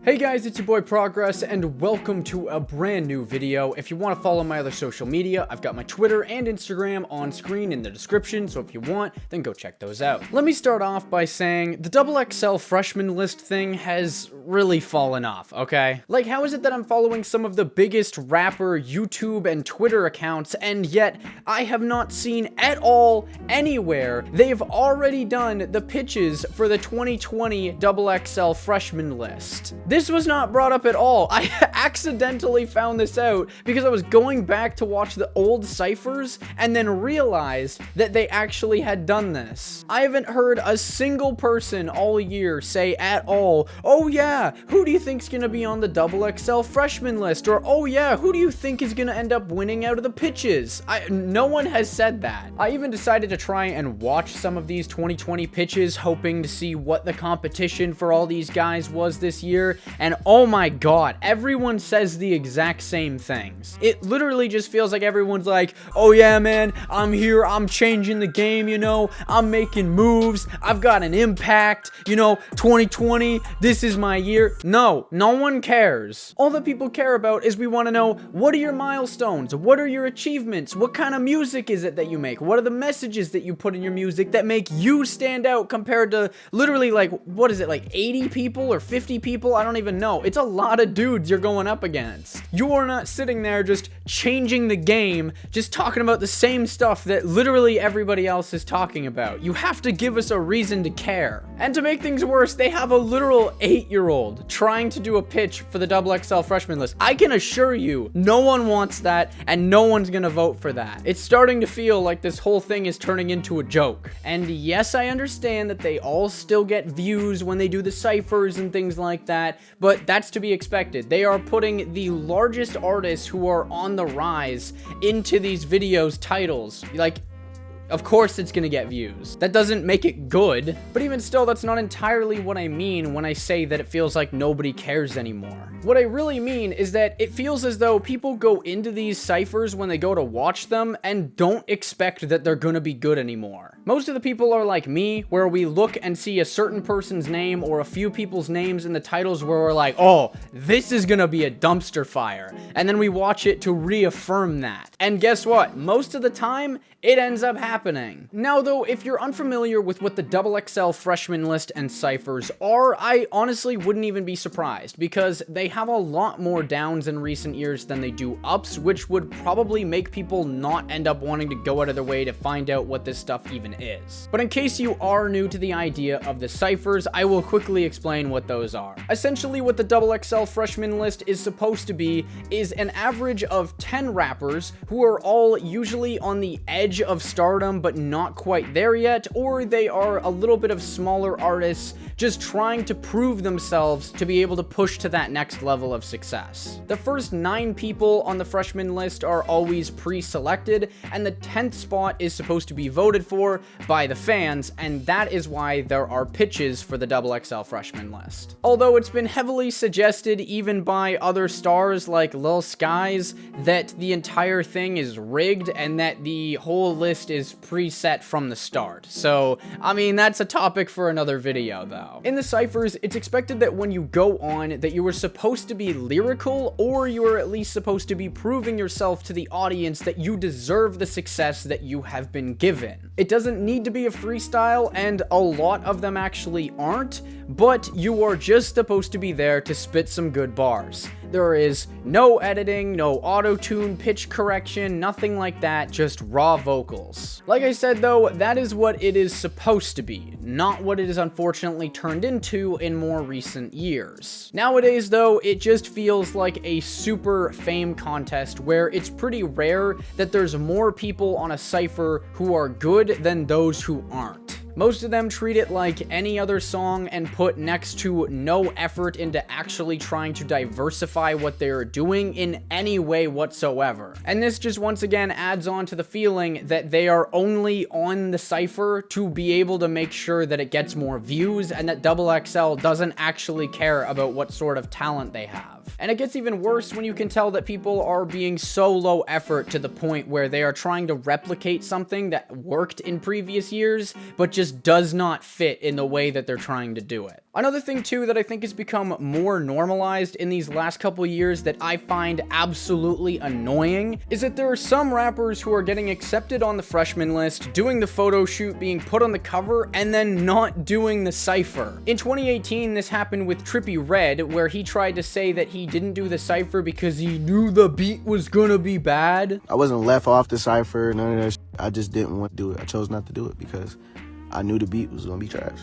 Hey guys, it's your boy Progress, and welcome to a brand new video. If you want to follow my other social media, I've got my Twitter and Instagram on screen in the description, so if you want, then go check those out. Let me start off by saying the XXL freshman list thing has really fallen off, okay? Like, how is it that I'm following some of the biggest rapper YouTube and Twitter accounts, and yet I have not seen at all anywhere they've already done the pitches for the 2020 XXL freshman list? This was not brought up at all. I accidentally found this out because I was going back to watch the old Cyphers and then realized that they actually had done this. I haven't heard a single person all year say at all, oh yeah, who do you think's gonna be on the XXL freshman list? Or, oh yeah, who do you think is gonna end up winning out of the pitches? No one has said that. I even decided to try and watch some of these 2020 pitches, hoping to see what the competition for all these guys was this year. And oh my god, everyone says the exact same things. It literally just feels like everyone's like, oh yeah man, I'm here, I'm changing the game, you know, I'm making moves, I've got an impact, you know, 2020, this is my year. No one cares. All that people care about is we want to know, what are your milestones? What are your achievements? What kind of music is it that you make? What are the messages that you put in your music that make you stand out compared to literally like, what is it, like 80 people or 50 people? I don't even know. It's a lot of dudes you're going up against. You are not sitting there just changing the game, just talking about the same stuff that literally everybody else is talking about. You have to give us a reason to care. And to make things worse, they have a literal 8-year-old trying to do a pitch for the XXL freshman list. I can assure you, no one wants that, and no one's gonna vote for that. It's starting to feel like this whole thing is turning into a joke. And yes, I understand that they all still get views when they do the Cyphers and things like that, but that's to be expected. They are putting the largest artists who are on the rise into these videos' titles. Like, of course it's gonna get views. That doesn't make it good, but even still, that's not entirely what I mean when I say that it feels like nobody cares anymore. What I really mean is that it feels as though people go into these Cyphers when they go to watch them and don't expect that they're gonna be good anymore. Most of the people are like me, where we look and see a certain person's name or a few people's names in the titles where we're like, oh, this is gonna be a dumpster fire. And then we watch it to reaffirm that. And guess what? Most of the time, it ends up happening. Now though, if you're unfamiliar with what the XXL freshman list and Cyphers are, I honestly wouldn't even be surprised, because they have a lot more downs in recent years than they do ups, which would probably make people not end up wanting to go out of their way to find out what this stuff even is. But in case you are new to the idea of the Cyphers, I will quickly explain what those are. Essentially, what the XXL freshman list is supposed to be is an average of 10 rappers who are all usually on the edge of stardom but not quite there yet, or they are a little bit of smaller artists just trying to prove themselves to be able to push to that next level of success. The first 9 people on the freshman list are always pre-selected, and the 10th spot is supposed to be voted for by the fans, and that is why there are pitches for the XXL freshman list. Although it's been heavily suggested even by other stars like Lil Skies that the entire thing is rigged and that the whole list is preset from the start. So, I mean, that's a topic for another video though. In the Cyphers, it's expected that when you go on that you were supposed to be lyrical, or you are at least supposed to be proving yourself to the audience that you deserve the success that you have been given. It doesn't need to be a freestyle, and a lot of them actually aren't, but you are just supposed to be there to spit some good bars. There is no editing, no auto-tune, pitch correction, nothing like that, just raw vocals. Like I said though, that is what it is supposed to be, not what it is unfortunately turned into in more recent years. Nowadays though, it just feels like a super fame contest where it's pretty rare that there's more people on a Cypher who are good than those who aren't. Most of them treat it like any other song and put next to no effort into actually trying to diversify what they're doing in any way whatsoever. And this just once again adds on to the feeling that they are only on the Cypher to be able to make sure that it gets more views, and that XXL doesn't actually care about what sort of talent they have. And it gets even worse when you can tell that people are being so low effort to the point where they are trying to replicate something that worked in previous years, but just does not fit in the way that they're trying to do it. Another thing too that I think has become more normalized in these last couple years that I find absolutely annoying is that there are some rappers who are getting accepted on the freshman list, doing the photo shoot, being put on the cover, and then not doing the cypher. In 2018, this happened with Trippie Redd, where he tried to say that he didn't do the cypher because he knew the beat was gonna be bad. I wasn't left off the cypher, none of that shit. I just didn't want to do it. I chose not to do it because I knew the beat was gonna be trash.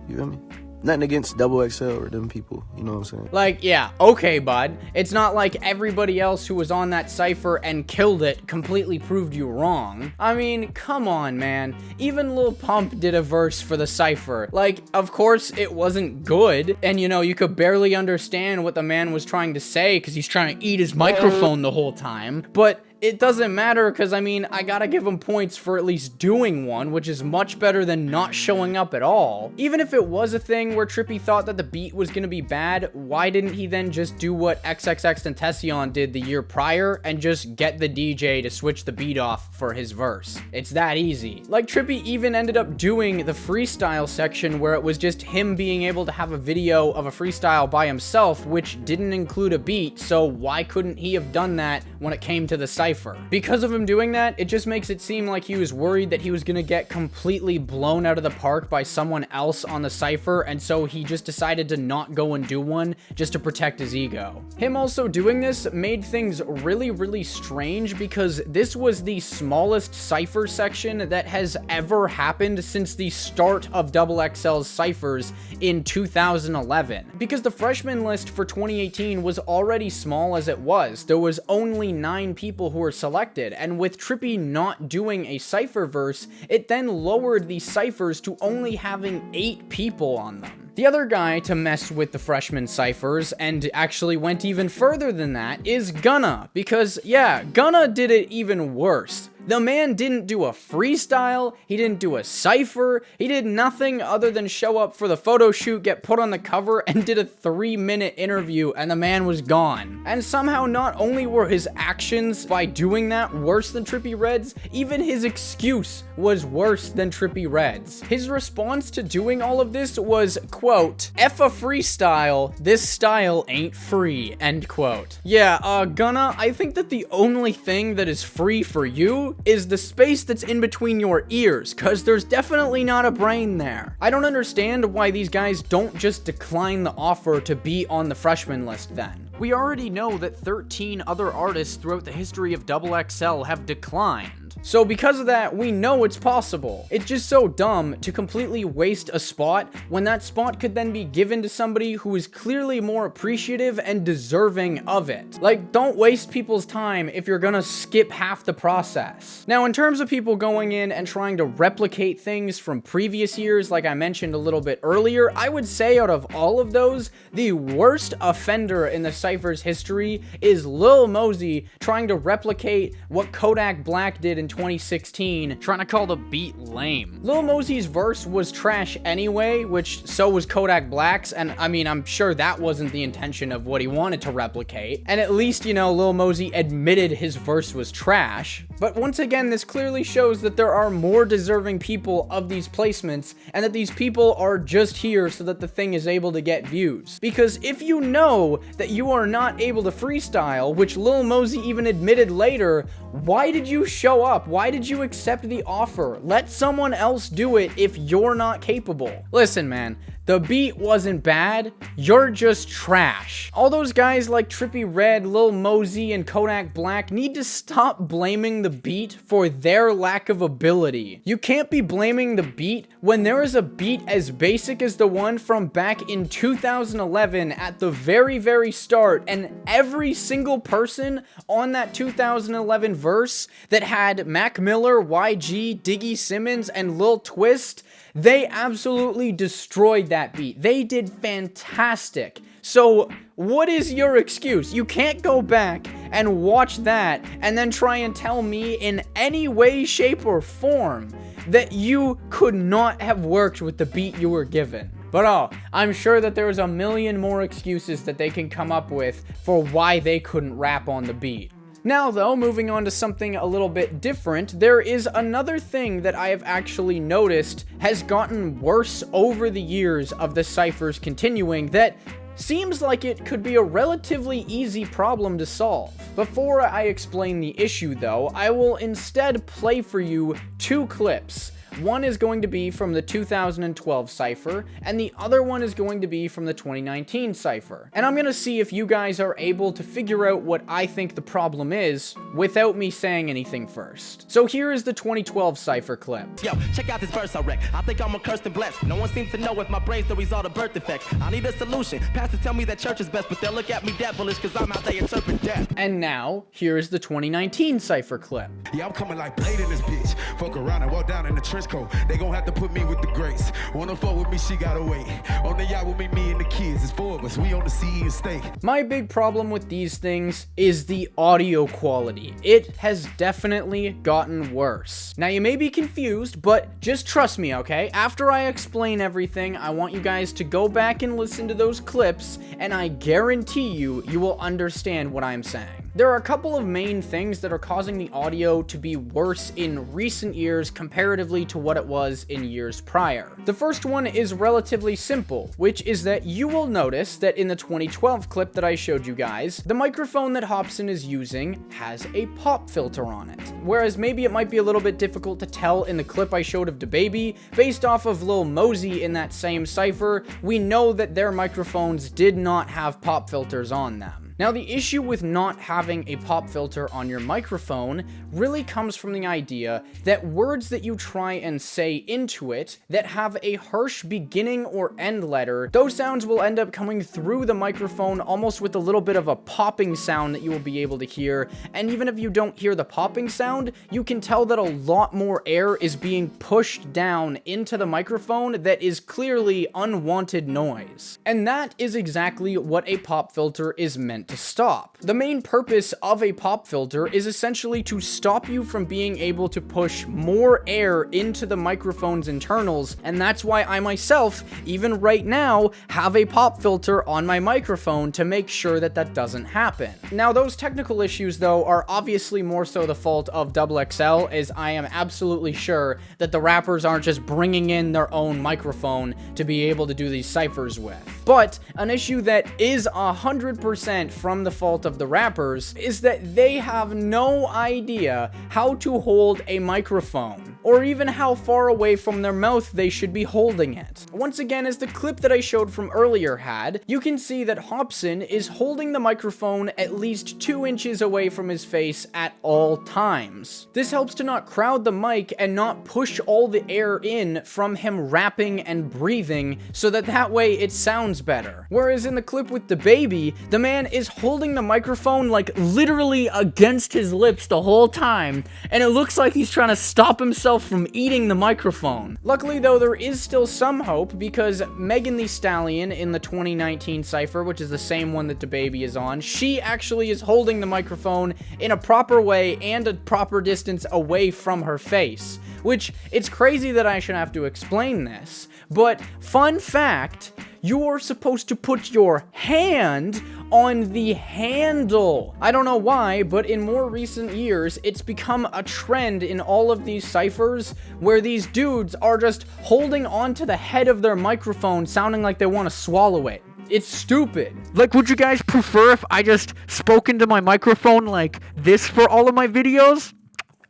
You feel me? Nothing against XXL or them people, you know what I'm saying? Like, yeah, okay, bud. It's not like everybody else who was on that cypher and killed it completely proved you wrong. I mean, come on, man. Even Lil Pump did a verse for the cypher. Like, of course, it wasn't good, and you know, you could barely understand what the man was trying to say because he's trying to eat his microphone the whole time, but it doesn't matter because, I mean, I gotta give him points for at least doing one, which is much better than not showing up at all. Even if it was a thing where Trippie thought that the beat was gonna be bad, why didn't he then just do what XXXTentacion did the year prior and just get the DJ to switch the beat off for his verse? It's that easy. Like, Trippie even ended up doing the freestyle section where it was just him being able to have a video of a freestyle by himself, which didn't include a beat, so why couldn't he have done that when it came to the cypher? Because of him doing that, it just makes it seem like he was worried that he was gonna get completely blown out of the park by someone else on the cypher, and so he just decided to not go and do one just to protect his ego. Him also doing this made things really, really strange because this was the smallest cypher section that has ever happened since the start of XXL's cyphers in 2011. Because the freshman list for 2018 was already small as it was. There was only 9 people who were selected, and with Trippie not doing a cypher verse, it then lowered the cyphers to only having 8 people on them. The other guy to mess with the freshman cyphers, and actually went even further than that, is Gunna, because yeah, Gunna did it even worse. The man didn't do a freestyle, he didn't do a cypher, he did nothing other than show up for the photo shoot, get put on the cover, and did a 3-minute interview, and the man was gone. And somehow not only were his actions by doing that worse than Trippie Redd's, even his excuse was worse than Trippie Redd's. His response to doing all of this was, quote, "F a freestyle, this style ain't free," end quote. Yeah, Gunna, I think that the only thing that is free for you is the space that's in between your ears, cause there's definitely not a brain there. I don't understand why these guys don't just decline the offer to be on the freshman list then. We already know that 13 other artists throughout the history of XXL have declined. So because of that, we know it's possible. It's just so dumb to completely waste a spot when that spot could then be given to somebody who is clearly more appreciative and deserving of it. Like, don't waste people's time if you're gonna skip half the process. Now, in terms of people going in and trying to replicate things from previous years, like I mentioned a little bit earlier, I would say out of all of those, the worst offender in the Cyphers history is Lil Mosey trying to replicate what Kodak Black did in 2016, trying to call the beat lame. Lil Mosey's verse was trash anyway, which so was Kodak Black's, and I mean, I'm sure that wasn't the intention of what he wanted to replicate. And at least, you know, Lil Mosey admitted his verse was trash. But once again, this clearly shows that there are more deserving people of these placements, and that these people are just here so that the thing is able to get views. Because if you know that you are not able to freestyle, which Lil Mosey even admitted later, why did you show up? Why did you accept the offer? Let someone else do it if you're not capable. Listen, man, the beat wasn't bad, you're just trash. All those guys like Trippie Redd, Lil Mosey, and Kodak Black need to stop blaming the beat for their lack of ability. You can't be blaming the beat when there is a beat as basic as the one from back in 2011 at the very, very start, and every single person on that 2011 verse that had Mac Miller, YG, Diggy Simmons, and Lil Twist, they absolutely destroyed that beat. They did fantastic. So what is your excuse? You can't go back and watch that and then try and tell me in any way, shape, or form that you could not have worked with the beat you were given. But oh, I'm sure that there's a million more excuses that they can come up with for why they couldn't rap on the beat. Now though, moving on to something a little bit different, there is another thing that I have actually noticed has gotten worse over the years of the Cyphers continuing that seems like it could be a relatively easy problem to solve. Before I explain the issue though, I will instead play for you two clips. One is going to be from the 2012 Cypher, and the other one is going to be from the 2019 Cypher. And I'm gonna see if you guys are able to figure out what I think the problem is without me saying anything first. So here is the 2012 Cypher clip. Yo, check out this verse I wreck. I think I'm a cursed and blessed. No one seems to know if my brain's the result of birth defects. I need a solution. Pastors tell me that church is best, but they'll look at me devilish because I'm out there interpreting death. And now, here is the 2019 Cypher clip. Yeah, I'm coming like Blade in this bitch. Fuck around and walk down in the trench coat. They gon' have to put me with the grace. Wanna fuck with me, she gotta wait. On the yacht with me and the kids. It's four of us, we on the sea and steak. My big problem with these things is the audio quality. It has definitely gotten worse. Now you may be confused, but just trust me, okay? After I explain everything, I want you guys to go back and listen to those clips, and I guarantee you will understand what I'm saying. There are a couple of main things that are causing the audio to be worse in recent years comparatively to what it was in years prior. The first one is relatively simple, which is that you will notice that in the 2012 clip that I showed you guys, the microphone that Hobson is using has a pop filter on it. Whereas maybe it might be a little bit difficult to tell in the clip I showed of DaBaby, based off of Lil Mosey in that same Cypher, we know that their microphones did not have pop filters on them. Now, the issue with not having a pop filter on your microphone really comes from the idea that words that you try and say into it that have a harsh beginning or end letter, those sounds will end up coming through the microphone almost with a little bit of a popping sound that you will be able to hear. And even if you don't hear the popping sound, you can tell that a lot more air is being pushed down into the microphone that is clearly unwanted noise. And that is exactly what a pop filter is meant to stop. The main purpose of a pop filter is essentially to stop you from being able to push more air into the microphone's internals, and that's why I myself, even right now, have a pop filter on my microphone to make sure that that doesn't happen. Now, those technical issues, though, are obviously more so the fault of XXL, as I am absolutely sure that the rappers aren't just bringing in their own microphone to be able to do these ciphers with. But an issue that is 100% from the fault of the rappers is that they have no idea how to hold a microphone, or even how far away from their mouth they should be holding it. Once again, as the clip that I showed from earlier had, you can see that Hobson is holding the microphone at least 2 inches away from his face at all times. This helps to not crowd the mic and not push all the air in from him rapping and breathing, so that way it sounds better. Whereas in the clip with DaBaby, the man is holding the microphone like literally against his lips the whole time, and it looks like he's trying to stop himself from eating the microphone. Luckily though, there is still some hope, because Megan Thee Stallion in the 2019 Cypher, which is the same one that DaBaby is on, she actually is holding the microphone in a proper way and a proper distance away from her face. Which, it's crazy that I should have to explain this, but fun fact, you're supposed to put your hand on the handle. I don't know why, but in more recent years, it's become a trend in all of these ciphers where these dudes are just holding onto the head of their microphone, sounding like they want to swallow it. It's stupid. Like, would you guys prefer if I just spoke into my microphone like this for all of my videos?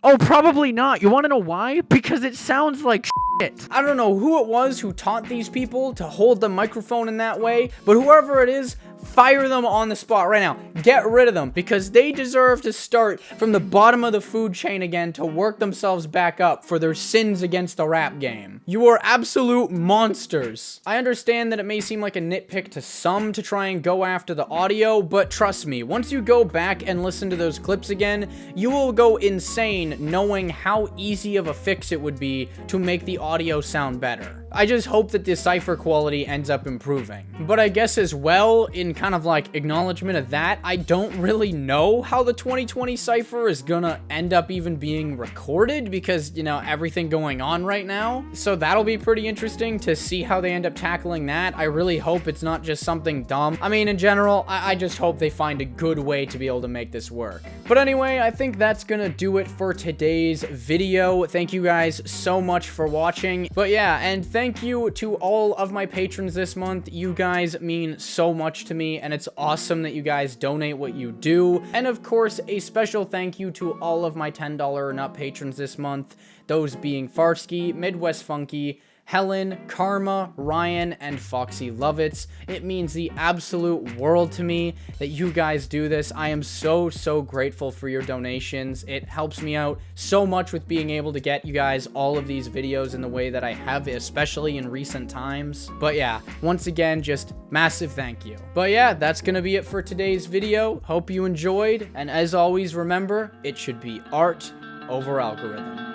Oh, probably not. You want to know why? Because it sounds like shit. I don't know who it was who taught these people to hold the microphone in that way, but whoever it is, fire them on the spot right now. Get rid of them, because they deserve to start from the bottom of the food chain again to work themselves back up for their sins against the rap game. You are absolute monsters. I understand that it may seem like a nitpick to some to try and go after the audio, but trust me, once you go back and listen to those clips again, you will go insane knowing how easy of a fix it would be to make the audio sound better. I just hope that the cipher quality ends up improving. But I guess as well, in kind of like acknowledgement of that, I don't really know how the 2020 cipher is gonna end up even being recorded because, you know, everything going on right now. So that'll be pretty interesting to see how they end up tackling that. I really hope it's not just something dumb. I mean, in general, I just hope they find a good way to be able to make this work. But anyway, I think that's gonna do it for today's video. Thank you guys so much for watching. But yeah, and thank you to all of my patrons this month. You guys mean so much to me, and it's awesome that you guys donate what you do. And of course, a special thank you to all of my $10 and up patrons this month, those being Farski, Midwestfunky, Helen, Karma, Rian, and Fxy Lovitz. It means the absolute world to me that you guys do this. I am so grateful for your donations. It helps me out so much with being able to get you guys all of these videos in the way that I have, especially in recent times. But yeah, once again, just massive thank you. But yeah, that's gonna be it for today's video. Hope you enjoyed, and as always, remember, it should be art over algorithm.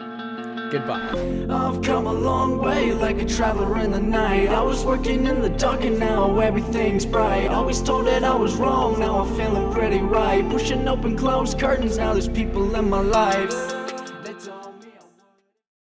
Goodbye. I've come a long way, like a traveler in the night. I was working in the dark and now everything's bright. Always told that I was wrong, now I'm feeling pretty right. Pushing open closed curtains, now there's people in my life.